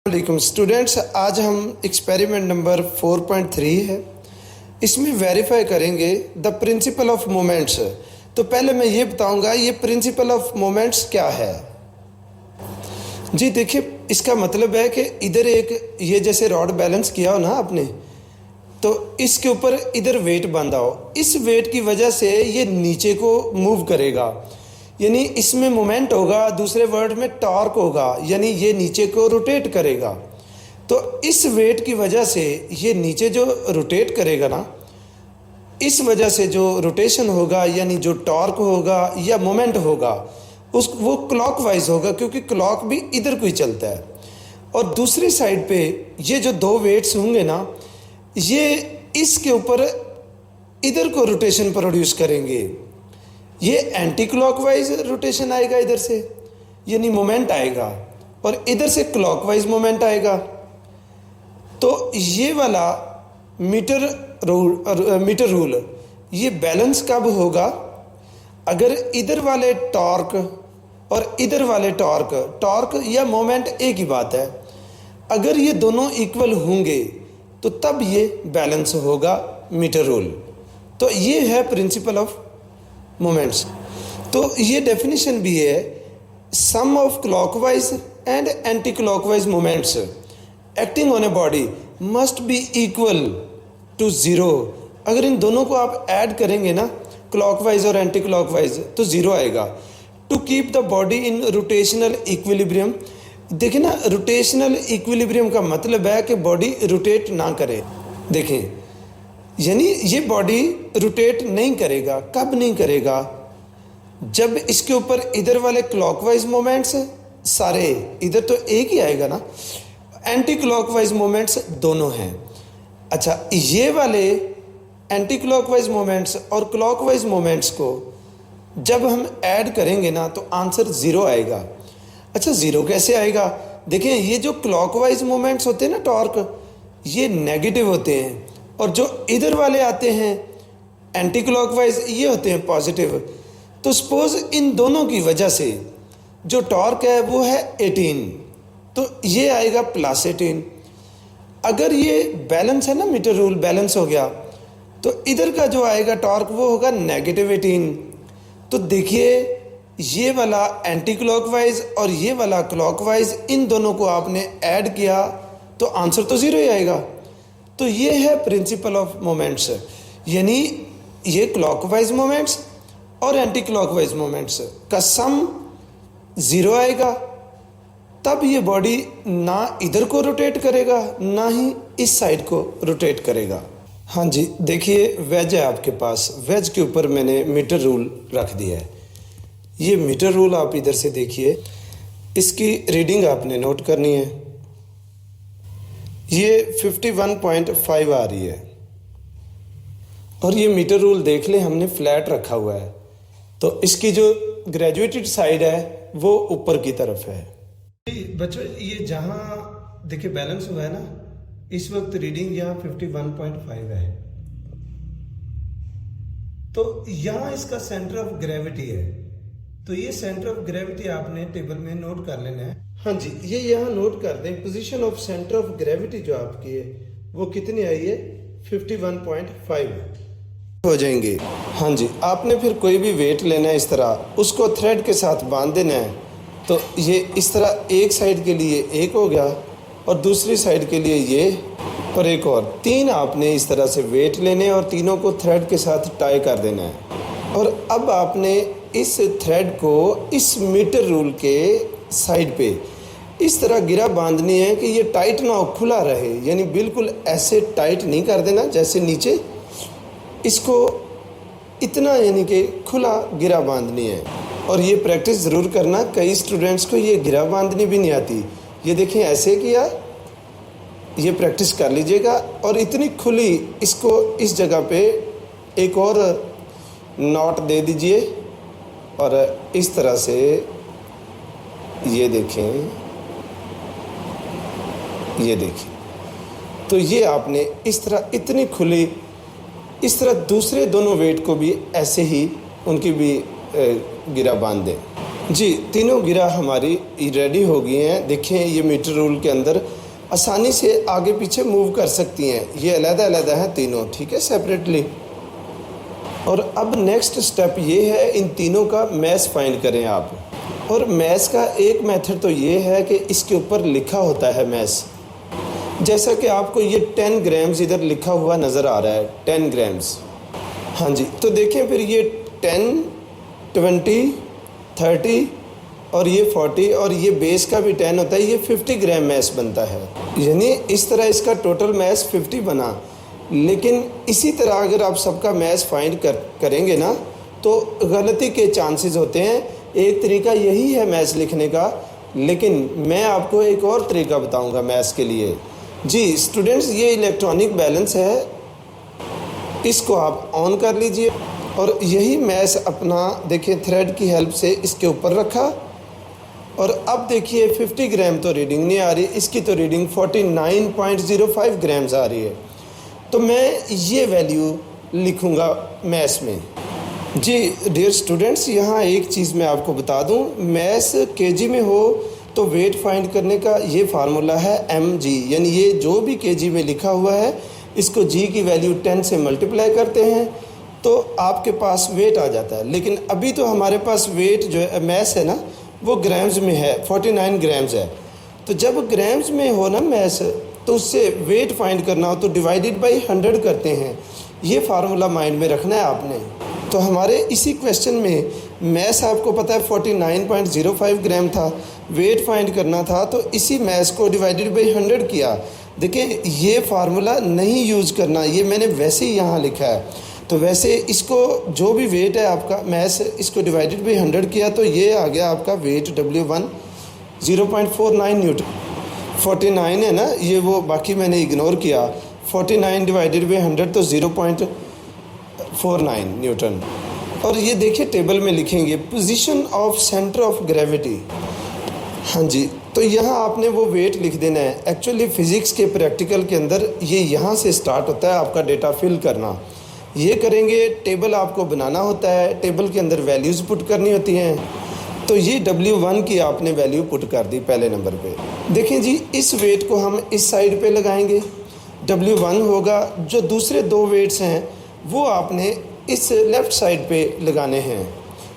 वालेकुम स्टूडेंट्स, आज हम एक्सपेरिमेंट नंबर 4.3 है। इसमें वेरीफाई करेंगे द प्रिंसिपल ऑफ मोमेंट्स। तो पहले मैं ये बताऊंगा ये प्रिंसिपल ऑफ मोमेंट्स क्या है। जी देखिए, इसका मतलब है कि इधर एक ये जैसे रॉड बैलेंस किया हो ना आपने, तो इसके ऊपर इधर वेट बांधा हो। इस वेट की वजह से ये नीचे को मूव करेगा, यानी इसमें मोमेंट होगा। दूसरे वर्ड में टॉर्क होगा, यानी ये नीचे को रोटेट करेगा। तो इस वेट की वजह से ये नीचे जो रोटेट करेगा ना, इस वजह से जो रोटेशन होगा यानी जो टॉर्क होगा या मोमेंट होगा वो क्लॉकवाइज होगा, क्योंकि क्लॉक भी इधर को ही चलता है। और दूसरी साइड पे ये जो दो वेट्स होंगे ना, ये इसके ऊपर इधर को रोटेशन प्रोड्यूस करेंगे। ये एंटी क्लॉकवाइज रोटेशन आएगा इधर से, यानी मोमेंट आएगा, और इधर से क्लॉकवाइज मोमेंट आएगा। तो ये वाला मीटर रूल ये बैलेंस कब होगा? अगर इधर वाले टॉर्क और इधर वाले टॉर्क या मोमेंट एक ही बात है, अगर ये दोनों इक्वल होंगे तो तब ये बैलेंस होगा मीटर रूल। तो ये है प्रिंसिपल ऑफ मोमेंट्स। तो ये डेफिनेशन भी है, sum of clockwise and anti clockwise moments acting on a body must be equal to zero. अगर इन दोनों को आप ऐड करेंगे ना, क्लॉकवाइज और एंटी क्लॉकवाइज, तो जीरो आएगा। To keep the body in rotational equilibrium. देखिए ना, रोटेशनल इक्विलिब्रियम का मतलब है कि बॉडी रोटेट ना करे। देखें, यानी ये बॉडी रोटेट नहीं करेगा। कब नहीं करेगा? जब इसके ऊपर इधर वाले क्लॉकवाइज मोमेंट्स सारे इधर तो एक ही आएगा ना, एंटी क्लॉकवाइज मोमेंट्स दोनों हैं। अच्छा, ये वाले एंटी क्लॉकवाइज मोमेंट्स और क्लॉकवाइज मोमेंट्स को जब हम ऐड करेंगे ना, तो आंसर ज़ीरो आएगा। अच्छा, ज़ीरो कैसे आएगा? देखें, ये जो क्लॉकवाइज मोमेंट्स होते हैं ना, टॉर्क, ये नेगेटिव होते हैं, और जो इधर वाले आते हैं एंटी क्लॉकवाइज, ये होते हैं पॉजिटिव। तो सपोज इन दोनों की वजह से जो टॉर्क है वो है 18, तो ये आएगा +18। अगर ये बैलेंस है ना, मीटर रूल बैलेंस हो गया, तो इधर का जो आएगा टॉर्क वो होगा -18। तो देखिए, ये वाला एंटी क्लॉकवाइज और ये वाला क्लॉकवाइज, इन दोनों को आपने ऐड किया तो आंसर तो ज़ीरो ही आएगा। तो ये है प्रिंसिपल ऑफ मोमेंट्स, यानी ये क्लॉकवाइज मोमेंट्स और एंटी क्लॉकवाइज मोमेंट्स का सम ज़ीरो आएगा। तब ये बॉडी ना इधर को रोटेट करेगा, ना ही इस साइड को रोटेट करेगा। हाँ जी, देखिए, वेज है आपके पास। वेज के ऊपर मैंने मीटर रूल रख दिया है। ये मीटर रूल आप इधर से देखिए, इसकी रीडिंग आपने नोट करनी है। ये 51.5 आ रही है, और ये मीटर रूल देख लें, हमने फ्लैट रखा हुआ है, तो इसकी जो ग्रेजुएटेड साइड है वो ऊपर की तरफ है। बच्चों, ये जहाँ देखिए बैलेंस हुआ है ना, इस वक्त रीडिंग यहाँ 51.5 है, तो यहाँ इसका सेंटर ऑफ ग्रेविटी है। तो ये सेंटर ऑफ ग्रेविटी आपने टेबल में नोट कर लेना है। हाँ जी, ये यहाँ नोट कर दें। Position of centre of gravity जो आपकी है वो कितनी आई है? 51.5 हो जाएंगे। हाँ जी, आपने फिर कोई भी वेट लेना है इस तरह, उसको थ्रेड के साथ बांध देना है। तो ये इस तरह एक साइड के लिए एक हो गया, और दूसरी साइड के लिए ये, और एक और। 3 आपने इस तरह से वेट लेने और तीनों को थ्रेड के साथ टाई कर देना है। और अब आपने इस थ्रेड को इस मीटर रूल के साइड पे इस तरह गिरा बांधनी है कि ये टाइट ना हो, खुला रहे। यानी बिल्कुल ऐसे टाइट नहीं कर देना जैसे नीचे, इसको इतना यानी कि खुला गिरा बांधनी है। और ये प्रैक्टिस ज़रूर करना। कई स्टूडेंट्स को ये गिरा बांधनी भी नहीं आती। ये देखें, ऐसे किया, ये प्रैक्टिस कर लीजिएगा। और इतनी खुली, इसको इस जगह पे एक और नॉट दे दीजिए, और इस तरह से ये देखें, ये देखिए। तो ये आपने इस तरह इतनी खुली, इस तरह दूसरे दोनों वेट को भी ऐसे ही उनकी भी गिरा बांध दें। जी, तीनों गिरा हमारी रेडी हो गई हैं। देखिए ये मीटर रूल के अंदर आसानी से आगे पीछे मूव कर सकती हैं। ये अलग-अलग हैं तीनों, ठीक है, सेपरेटली। और अब नेक्स्ट स्टेप ये है, इन तीनों का मैस फाइंड करें आप। और मैस का एक मेथड तो ये है कि इसके ऊपर लिखा होता है मैस। जैसा कि आपको ये 10 ग्राम्स इधर लिखा हुआ नज़र आ रहा है, 10 ग्राम्स। हाँ जी, तो देखें फिर ये 10, 20, 30 और ये 40 और ये बेस का भी 10 होता है, ये 50 ग्राम मैस बनता है। यानी इस तरह इसका टोटल मैस 50 बना। लेकिन इसी तरह अगर आप सबका मैस फाइंड करेंगे ना, तो गलती के चांसेस होते हैं। एक तरीका यही है मैस लिखने का, लेकिन मैं आपको एक और तरीका बताऊंगा मैस के लिए। जी स्टूडेंट्स, ये इलेक्ट्रॉनिक बैलेंस है, इसको आप ऑन कर लीजिए और यही मैस अपना देखिए थ्रेड की हेल्प से इसके ऊपर रखा। और अब देखिए 50 ग्राम तो रीडिंग नहीं आ रही, इसकी तो रीडिंग 49.05 ग्राम्स आ रही है। तो मैं ये वैल्यू लिखूँगा मैस में। जी डियर स्टूडेंट्स, यहाँ एक चीज़ मैं आपको बता दूँ, मैस केजी में हो तो वेट फाइंड करने का ये फार्मूला है mg, यानी ये जो भी केजी में लिखा हुआ है इसको g की वैल्यू 10 से मल्टीप्लाई करते हैं तो आपके पास वेट आ जाता है। लेकिन अभी तो हमारे पास वेट जो है मैस है ना, वो ग्राम्स में है, 49 ग्राम्स है। तो जब ग्राम्स में हो ना मैस, तो उससे वेट फाइंड करना हो तो डिवाइडेड बाई 100 करते हैं। ये फार्मूला माइंड में रखना है आपने। तो हमारे इसी क्वेश्चन में मैस आपको पता है 49.05 ग्राम था, वेट फाइंड करना था, तो इसी मैस को डिवाइडेड बाई 100 किया। देखिए ये फार्मूला नहीं यूज़ करना, ये मैंने वैसे ही यहाँ लिखा है। तो वैसे इसको जो भी वेट है आपका मैस, इसको डिवाइडेड बाई 100 किया तो ये आ गया आपका वेट W1 0.49 न्यूटन। 49 है ना ये, वो बाकी मैंने इग्नोर किया। 49 डिवाइडेड बाई 100 तो 0.49 न्यूटन। और ये देखिए टेबल में लिखेंगे position of centre of gravity. हाँ जी, तो यहाँ आपने वो वेट लिख देना है। एक्चुअली फ़िज़िक्स के प्रैक्टिकल के अंदर ये यहाँ से स्टार्ट होता है आपका डेटा फिल करना। ये करेंगे, टेबल आपको बनाना होता है, टेबल के अंदर वैल्यूज़ पुट करनी होती हैं। तो ये W1 की आपने वैल्यू पुट कर दी पहले नंबर पे। देखें जी, इस वेट को हम इस साइड पे लगाएंगे, W1 होगा। जो दूसरे दो वेट्स हैं वो आपने इस लेफ़्ट साइड पे लगाने हैं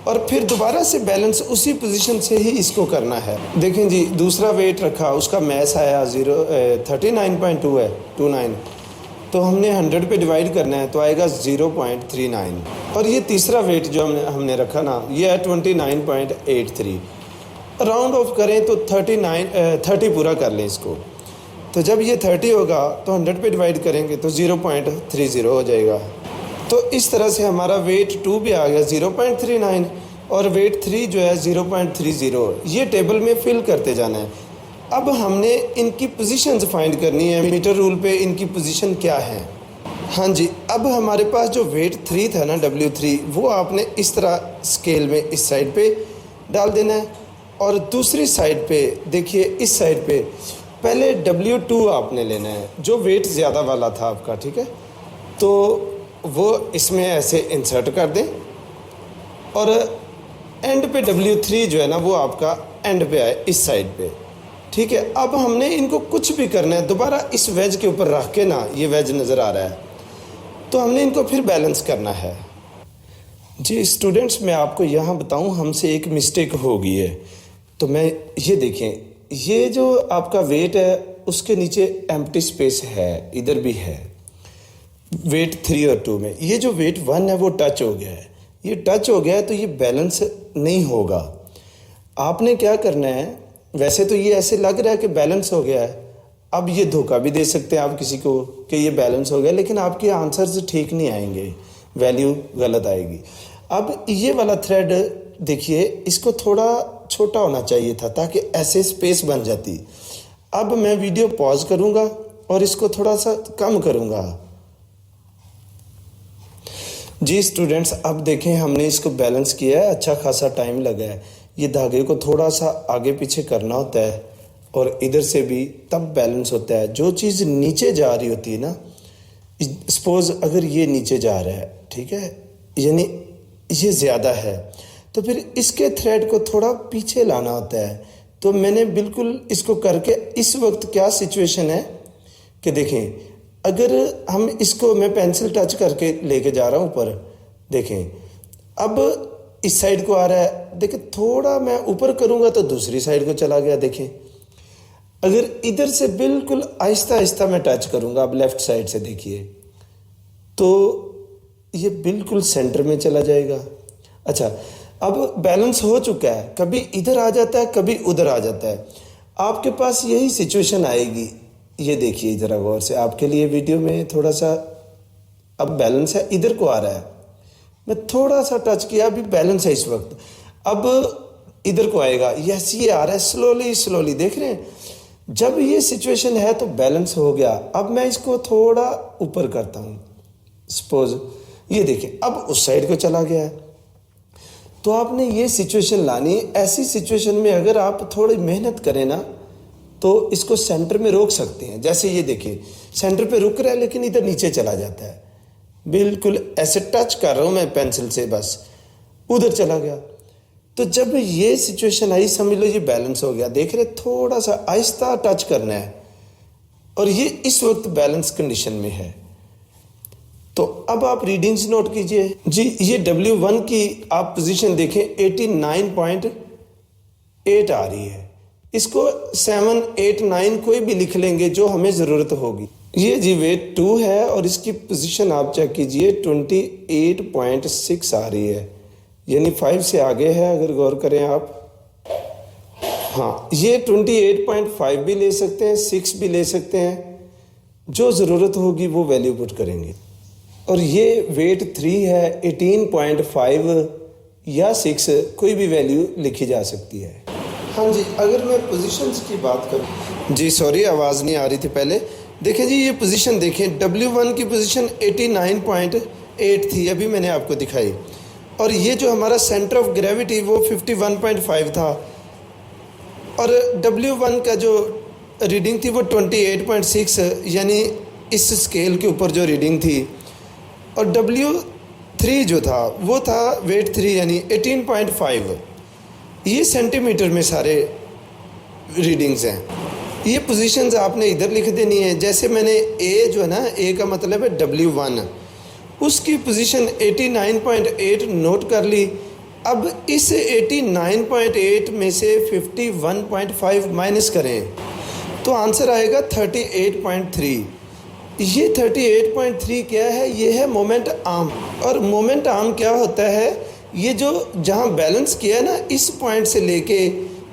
और फिर दोबारा से बैलेंस उसी पोजीशन से ही इसको करना है। देखें जी, दूसरा वेट रखा, उसका मैस आया 39.2 है, 29। तो हमने 100 पे डिवाइड करना है तो आएगा 0.39। और ये तीसरा वेट जो हमने रखा ना, ये है 29.83। राउंड ऑफ करें तो 30 पूरा कर लें इसको। तो जब ये 30 होगा तो 100 पे डिवाइड करेंगे तो 0.30 हो जाएगा। तो इस तरह से हमारा वेट 2 भी आ गया 0.39 और वेट 3 जो है 0.30। ये टेबल में फिल करते जाना है। अब हमने इनकी पोजीशंस फाइंड करनी है, मीटर रूल पे इनकी पोजीशन क्या है। हाँ जी, अब हमारे पास जो वेट 3 था ना, W3, वो आपने इस तरह स्केल में इस साइड पे डाल देना है। और दूसरी साइड पे देखिए, इस साइड पे पहले W2 आपने लेना है, जो वेट ज़्यादा वाला था आपका, ठीक है। तो वो इसमें ऐसे इंसर्ट कर दें और एंड पे W3 जो है ना, वो आपका एंड पे आए इस साइड पे, ठीक है। अब हमने इनको कुछ भी करना है, दोबारा इस वेज के ऊपर रख के ना, ये वेज नज़र आ रहा है, तो हमने इनको फिर बैलेंस करना है। जी स्टूडेंट्स, मैं आपको यहाँ बताऊँ, हमसे एक मिस्टेक हो गई है। तो मैं ये देखें, ये जो आपका वेट है उसके नीचे एम्प्टी स्पेस है, इधर भी है वेट 3 और 2 में। ये जो वेट 1 है वो टच हो गया है, ये टच हो गया है तो ये बैलेंस नहीं होगा। आपने क्या करना है, वैसे तो ये ऐसे लग रहा है कि बैलेंस हो गया है। अब ये धोखा भी दे सकते हैं आप किसी को कि ये बैलेंस हो गया, लेकिन आपके आंसर्स ठीक नहीं आएंगे, वैल्यू गलत आएगी। अब ये वाला थ्रेड देखिए, इसको थोड़ा छोटा होना चाहिए था ताकि ऐसे स्पेस बन जाती। अब मैं वीडियो पॉज करूँगा और इसको थोड़ा सा कम करूँगा। जी स्टूडेंट्स, अब देखें हमने इसको बैलेंस किया है, अच्छा खासा टाइम लगा है। ये धागे को थोड़ा सा आगे पीछे करना होता है और इधर से भी तब बैलेंस होता है। जो चीज़ नीचे जा रही होती है ना, सपोज अगर ये नीचे जा रहा है, ठीक है, यानी ये ज़्यादा है, तो फिर इसके थ्रेड को थोड़ा पीछे लाना होता है। तो मैंने बिल्कुल इसको करके इस वक्त क्या सिचुएशन है कि देखें, अगर हम इसको मैं पेंसिल टच करके लेके जा रहा हूँ ऊपर, देखें अब इस साइड को आ रहा है, देखें थोड़ा मैं ऊपर करूँगा तो दूसरी साइड को चला गया। देखें अगर इधर से बिल्कुल आहिस्ता आहिस्ता मैं टच करूँगा, अब लेफ्ट साइड से देखिए तो ये बिल्कुल सेंटर में चला जाएगा। अच्छा, अब बैलेंस हो चुका है, कभी इधर आ जाता है कभी उधर आ जाता है, आपके पास यही सिचुएशन आएगी। ये देखिए ज़रा गौर से, आपके लिए वीडियो में थोड़ा सा अब बैलेंस है, इधर को आ रहा है, मैं थोड़ा सा टच किया, अभी बैलेंस है इस वक्त, अब इधर को आएगा, यस ये आ रहा है स्लोली स्लोली, देख रहे हैं। जब ये सिचुएशन है तो बैलेंस हो गया। अब मैं इसको थोड़ा ऊपर करता हूँ, सपोज ये देखिए अब उस साइड को चला गया है। तो आपने ये सिचुएशन लानी है। ऐसी सिचुएशन में अगर आप थोड़ी मेहनत करें ना तो इसको सेंटर में रोक सकते हैं। जैसे ये देखिए सेंटर पे रुक रहा है लेकिन इधर नीचे चला जाता है, बिल्कुल ऐसे टच कर रहा हूँ मैं पेंसिल से, बस उधर चला गया। तो जब ये सिचुएशन आई समझ लो ये बैलेंस हो गया। देख रहे थोड़ा सा आहिस्ता टच करना है और ये इस वक्त बैलेंस कंडीशन में है। तो अब आप रीडिंग्स नोट कीजिए जी। ये W1 की आप पोजीशन देखें 89.8 आ रही है, इसको 7, 8, 9 कोई भी लिख लेंगे जो हमें ज़रूरत होगी। ये जी वेट 2 है और इसकी पोजीशन आप चेक कीजिए 28.6 आ रही है, यानी 5 से आगे है अगर गौर करें आप। हाँ, ये 28.5 भी ले सकते हैं, 6 भी ले सकते हैं, जो ज़रूरत होगी वो वैल्यू पुट करेंगे। और ये वेट 3 है, 18.5 या 6 कोई भी वैल्यू लिखी जा सकती है। हाँ जी, अगर मैं पोजीशंस की बात करूँ जी, सॉरी आवाज़ नहीं आ रही थी पहले। देखें जी ये पोजीशन देखें, W1 की पोजीशन 89.8 थी, अभी मैंने आपको दिखाई, और ये जो हमारा सेंटर ऑफ ग्रेविटी वो 51.5 था, और W1 का जो रीडिंग थी वो 28.6, यानी इस स्केल के ऊपर जो रीडिंग थी, और W3 जो था वो था वेट 3 यानी 18.5। ये सेंटीमीटर में सारे रीडिंग्स हैं। ये पोजीशंस आपने इधर लिख देनी है। जैसे मैंने A जो है ना, A का मतलब है W1, उसकी पोजीशन 89.8 नोट कर ली। अब इस 89.8 में से 51.5 माइनस करें तो आंसर आएगा 38.3। ये 38.3 क्या है? ये है मोमेंट आर्म। और मोमेंट आर्म क्या होता है? ये जो जहाँ बैलेंस किया है ना, इस पॉइंट से लेके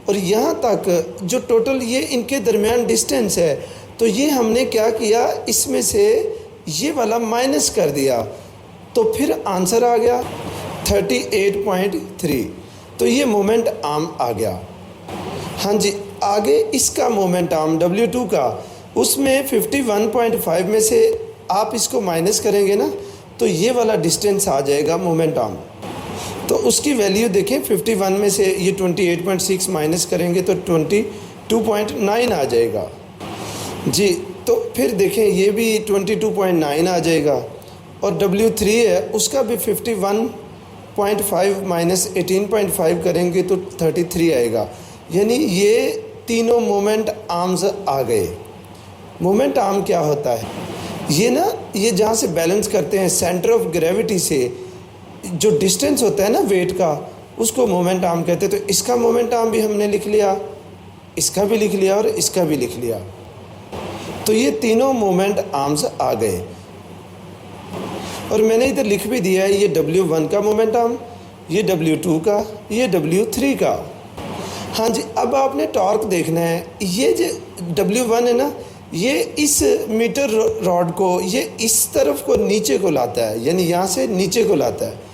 और यहाँ तक जो टोटल ये इनके दरमियान डिस्टेंस है, तो ये हमने क्या किया, इसमें से ये वाला माइनस कर दिया, तो फिर आंसर आ गया 38.3। तो ये मोमेंट आर्म आ गया। हाँ जी, आगे इसका मोमेंट आर्म W2 का, उसमें 51.5 में से आप इसको माइनस करेंगे ना, तो ये वाला डिस्टेंस आ जाएगा मोमेंट आर्म। तो उसकी वैल्यू देखें, 51 में से ये 28.6 माइनस करेंगे तो 22.9 आ जाएगा जी। तो फिर देखें ये भी 22.9 आ जाएगा, और W3 है उसका भी 51.5 माइनस 18.5 करेंगे तो 33 आएगा। यानी ये तीनों मोमेंट आर्म्स आ गए। मोमेंट आर्म क्या होता है? ये ना, ये जहाँ से बैलेंस करते हैं सेंटर ऑफ ग्रेविटी से जो डिस्टेंस होता है ना वेट का, उसको मोमेंट आर्म कहते हैं। तो इसका मोमेंट आर्म भी हमने लिख लिया, इसका भी लिख लिया और इसका भी लिख लिया। तो ये तीनों मोमेंट आर्म्स आ गए। और मैंने इधर लिख भी दिया है, ये W1 का मोमेंट आर्म, ये W2 का, ये W3 का। हाँ जी, अब आपने टॉर्क देखना है। ये जो W1 है ना, ये इस मीटर रॉड को ये इस तरफ को नीचे को लाता है, यानी यहाँ से नीचे को लाता है।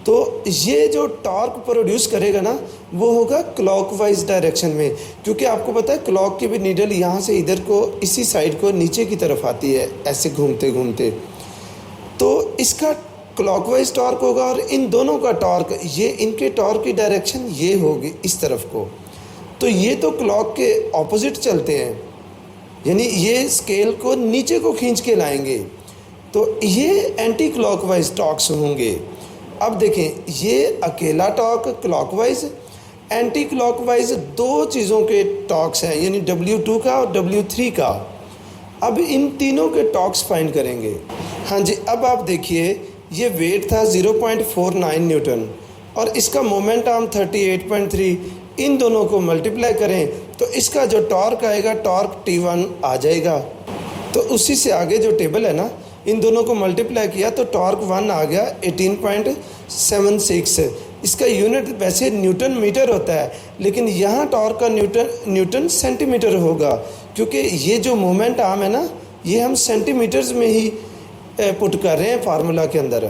तो ये जो टॉर्क प्रोड्यूस करेगा ना, वो होगा क्लॉकवाइज डायरेक्शन में, क्योंकि आपको पता है क्लॉक की भी नीडल यहाँ से इधर को इसी साइड को नीचे की तरफ आती है, ऐसे घूमते घूमते। तो इसका क्लॉकवाइज टॉर्क होगा, और इन दोनों का टॉर्क, ये इनके टॉर्क की डायरेक्शन ये होगी इस तरफ को। तो ये तो क्लॉक के ऑपोजिट चलते हैं, यानी ये स्केल को नीचे को खींच के लाएंगे, तो ये एंटी क्लॉकवाइज टॉर्क्स होंगे। अब देखें, ये अकेला टॉर्क क्लॉकवाइज, एंटी क्लॉकवाइज दो चीज़ों के टॉर्क्स हैं, यानी W2 का और W3 का। अब इन तीनों के टॉर्क्स फाइंड करेंगे। हाँ जी, अब आप देखिए, ये वेट था 0.49 न्यूटन और इसका मोमेंट आर्म 38.3। इन दोनों को मल्टीप्लाई करें तो इसका जो टॉर्क आएगा, टॉर्क T1 आ जाएगा। तो उसी से आगे जो टेबल है ना, इन दोनों को मल्टीप्लाई किया तो टॉर्क 1 आ गया 18.76। इसका यूनिट वैसे न्यूटन मीटर होता है, लेकिन यहाँ टॉर्क का न्यूटन सेंटीमीटर होगा, क्योंकि ये जो मोमेंट आर्म है ना, ये हम सेंटीमीटर्स में ही पुट कर रहे हैं फार्मूला के अंदर।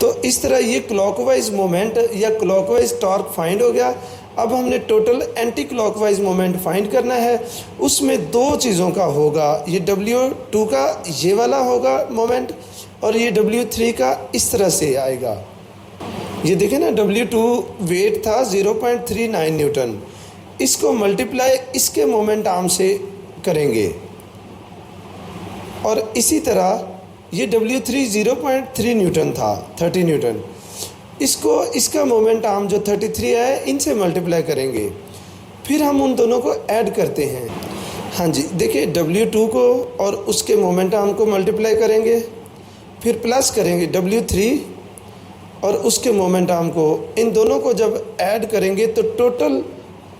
तो इस तरह ये क्लॉकवाइज मोमेंट या क्लॉकवाइज टॉर्क फाइंड हो गया। अब हमने total anti clockwise moment find करना है। उसमें दो चीज़ों का होगा, ये W2 का ये वाला होगा मोमेंट, और ये W3 का इस तरह से आएगा। ये देखें ना, W2 वेट था 0.39 न्यूटन, इसको मल्टीप्लाई इसके मोमेंट आर्म से करेंगे, और इसी तरह ये W3 0.3 न्यूटन था, 30 न्यूटन, इसको इसका मोमेंट आर्म जो 33 है इनसे मल्टीप्लाई करेंगे। फिर हम उन दोनों को ऐड करते हैं। हाँ जी, देखिए, W2 को और उसके मोमेंट आर्म को मल्टीप्लाई करेंगे, फिर प्लस करेंगे W3 और उसके मोमेंट आर्म को। इन दोनों को जब ऐड करेंगे तो टोटल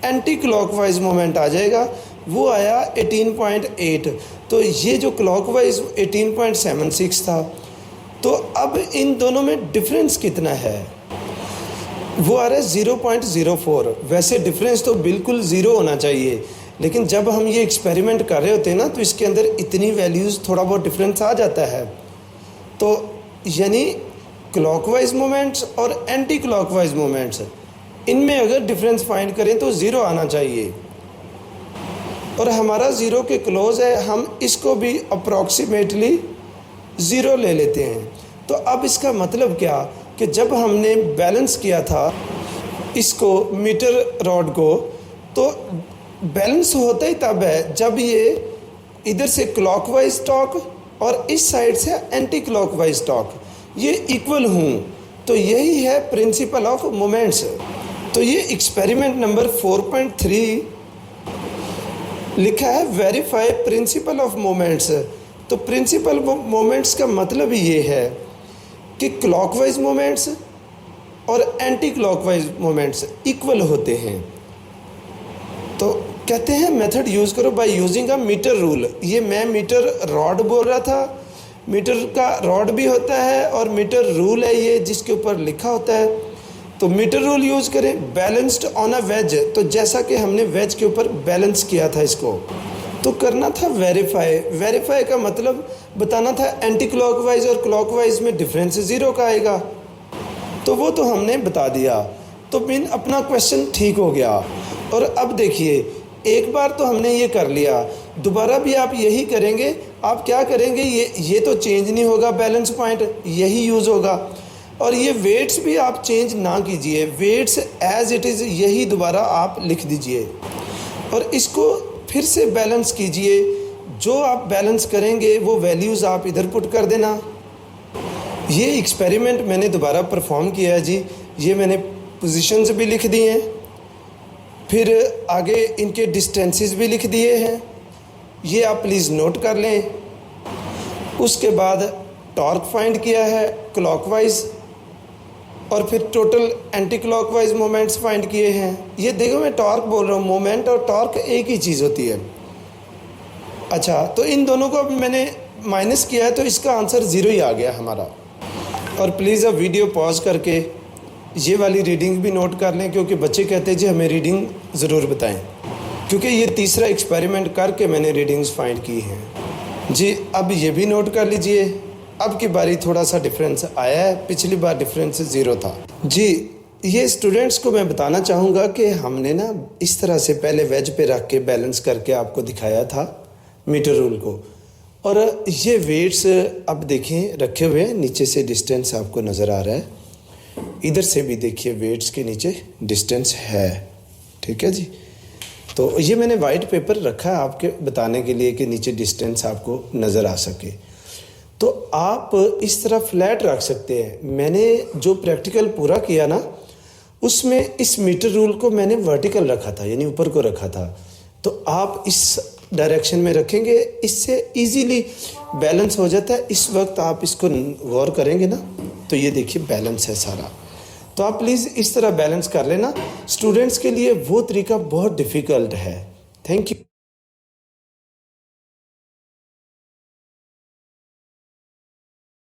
एंटी क्लॉकवाइज मोमेंट आ जाएगा, वो आया 18.8। तो ये जो क्लॉकवाइज 18.76 था। तो अब इन दोनों में डिफरेंस कितना है, वो आ रहा है 0.04। वैसे डिफरेंस तो बिल्कुल ज़ीरो होना चाहिए, लेकिन जब हम ये एक्सपेरिमेंट कर रहे होते हैं ना, तो इसके अंदर इतनी वैल्यूज़ थोड़ा बहुत डिफरेंस आ जाता है। तो यानी क्लॉकवाइज मोमेंट्स और एंटी क्लॉकवाइज मोमेंट्स, इनमें अगर डिफरेंस फाइंड करें तो ज़ीरो आना चाहिए, और हमारा ज़ीरो के क्लोज है। हम इसको भी अप्रॉक्सीमेटली ज़ीरो ले लेते हैं। तो अब इसका मतलब क्या कि जब हमने बैलेंस किया था इसको, मीटर रॉड को, तो बैलेंस होता ही तब है जब ये इधर से क्लॉकवाइज टॉर्क और इस साइड से एंटी क्लॉकवाइज टॉर्क ये इक्वल हूँ। तो यही है प्रिंसिपल ऑफ मोमेंट्स। तो ये एक्सपेरिमेंट नंबर 4.3 लिखा है, वेरीफाई प्रिंसिपल ऑफ मोमेंट्स। तो प्रिंसिपल मोमेंट्स का मतलब ये है कि क्लॉकवाइज मोमेंट्स और एंटी क्लॉकवाइज मोमेंट्स इक्वल होते हैं। तो कहते हैं मेथड यूज़ करो by using a metre rule. ये मैं मीटर रॉड बोल रहा था, मीटर का रॉड भी होता है और मीटर रूल है ये जिसके ऊपर लिखा होता है। तो मीटर रूल यूज़ करें। बैलेंस्ड ऑन अ वेज, तो जैसा कि हमने वेज के ऊपर बैलेंस किया था इसको, तो करना था वेरीफाई। वेरीफाई का मतलब बताना था एंटी क्लॉकवाइज और क्लॉकवाइज में डिफरेंस ज़ीरो का आएगा। तो वो तो हमने बता दिया, तो मीन अपना क्वेश्चन ठीक हो गया। और अब देखिए, एक बार तो हमने ये कर लिया, दोबारा भी आप यही करेंगे। आप क्या करेंगे, ये तो चेंज नहीं होगा, बैलेंस पॉइंट यही यूज़ होगा। और ये वेट्स भी आप चेंज ना कीजिए, वेट्स एज इट इज़ यही दोबारा आप लिख दीजिए और इसको फिर से बैलेंस कीजिए। जो आप बैलेंस करेंगे वो वैल्यूज़ आप इधर पुट कर देना। ये एक्सपेरिमेंट मैंने दोबारा परफॉर्म किया है जी। ये मैंने पोजीशंस भी लिख दिए हैं, फिर आगे इनके डिस्टेंसेस भी लिख दिए हैं, ये आप प्लीज़ नोट कर लें। उसके बाद टॉर्क फाइंड किया है क्लॉकवाइज, और फिर total anti clockwise moments find किए हैं। ये देखो, मैं टॉर्क बोल रहा हूँ, मोमेंट और टॉर्क एक ही चीज़ होती है। अच्छा, तो इन दोनों को अब मैंने माइनस किया है, तो इसका आंसर ज़ीरो ही आ गया हमारा। और प्लीज़ अब वीडियो पॉज करके ये वाली रीडिंग भी नोट कर लें, क्योंकि बच्चे कहते हैं जी हमें रीडिंग ज़रूर बताएं, क्योंकि ये तीसरा एक्सपेरिमेंट करके मैंने रीडिंग्स फाइंड की हैं जी। अब ये भी नोट कर लीजिए, अब की बारी थोड़ा सा डिफरेंस आया है, पिछली बार डिफरेंस ज़ीरो था जी। ये स्टूडेंट्स को मैं बताना चाहूँगा कि हमने ना इस तरह से पहले वेज पे रख के बैलेंस करके आपको दिखाया था मीटर रूल को, और ये वेट्स अब देखें रखे हुए हैं, नीचे से डिस्टेंस आपको नज़र आ रहा है, इधर से भी देखिए वेट्स के नीचे डिस्टेंस है, ठीक है जी। तो ये मैंने वाइट पेपर रखा है आपके बताने के लिए कि नीचे डिस्टेंस आपको नज़र आ सके। तो आप इस तरह फ्लैट रख सकते हैं। मैंने जो प्रैक्टिकल पूरा किया ना, उसमें इस मीटर रूल को मैंने वर्टिकल रखा था, यानी ऊपर को रखा था। तो आप इस डायरेक्शन में रखेंगे, इससे इजीली बैलेंस हो जाता है। इस वक्त आप इसको गौर करेंगे ना, तो ये देखिए बैलेंस है सारा। तो आप प्लीज़ इस तरह बैलेंस कर लेना। स्टूडेंट्स के लिए वो तरीका बहुत डिफ़िकल्ट है। Thank you.